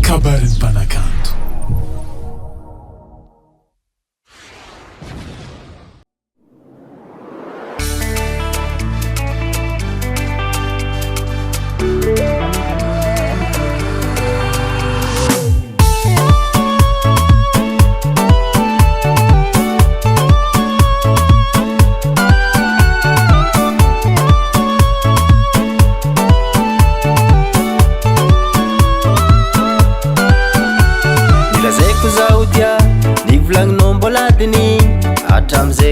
Kabaron'Ny Mpanakanto.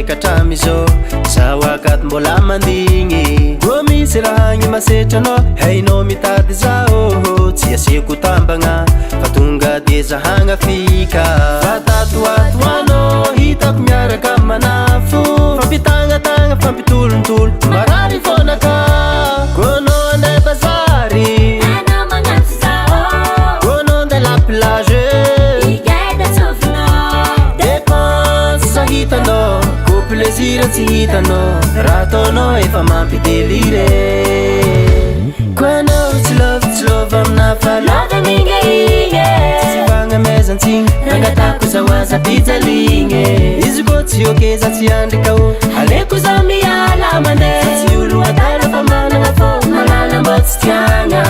Katamizo sawakat mbola mandingy go misy raha gny masetranao hainao mitady zao tsy asiako tambagna fa tonga de zahagna fika fa tatoatoanao hitako miaraka manafo fampitagnatagna fampitolontolo marary fonaka gonao andeha bazary anao magnaty zao gonao andeha la plage hitanao ko plaisir tsy hitanao raha ataonao efa mampidélire koanao tsy love amina fa lava mingaigne tsy fagnamezantsiny rangatako zahoaza pijaligny izy ko tsy okeza tsy andrikao aleko za miala mandeha tsy olo adala fa managna fô malala mba tsy tiagna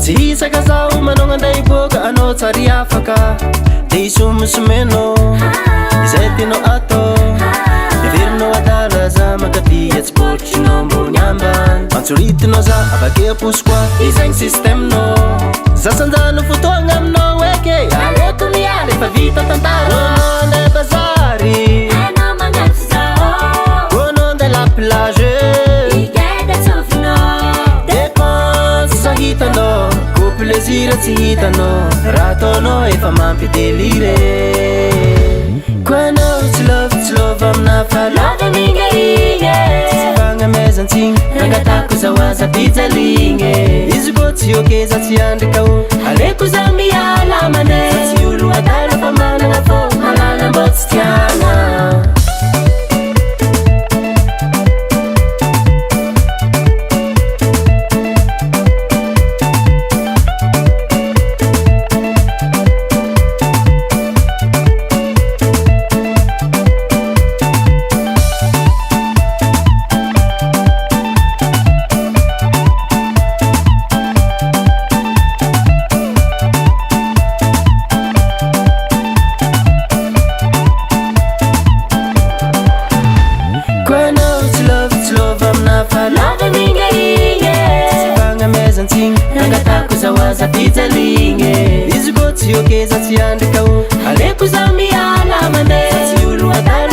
tsy hisaka zaho manao anday boka anao tsary afaka de isomisomeno izay tianao atao everinao adala za makatia tsy botrinao ambony ambany antsoritinao za avake aposy koa izagny systemenao za sanjano fotoagna aminao eke aleko miala efa vita tantara andeha bazary anao magnaty zao gonao andeha la plage hitanao ko plaisir tsy hitanao raha ataonao efa mampidélire koanao tsy love amina fa lava mingaigne tsy fagnamezantsiny rangatako zahoaza pijaligny izy ko tsy okeza tsy andrikao aleko za miala mandeha tsy olo adala fa managna fô malala mba tsy tiagna rangatako zahoaza pijaligny izy ko tsy okeza tsy andrikao aleko za miala mandeha tsy olo adala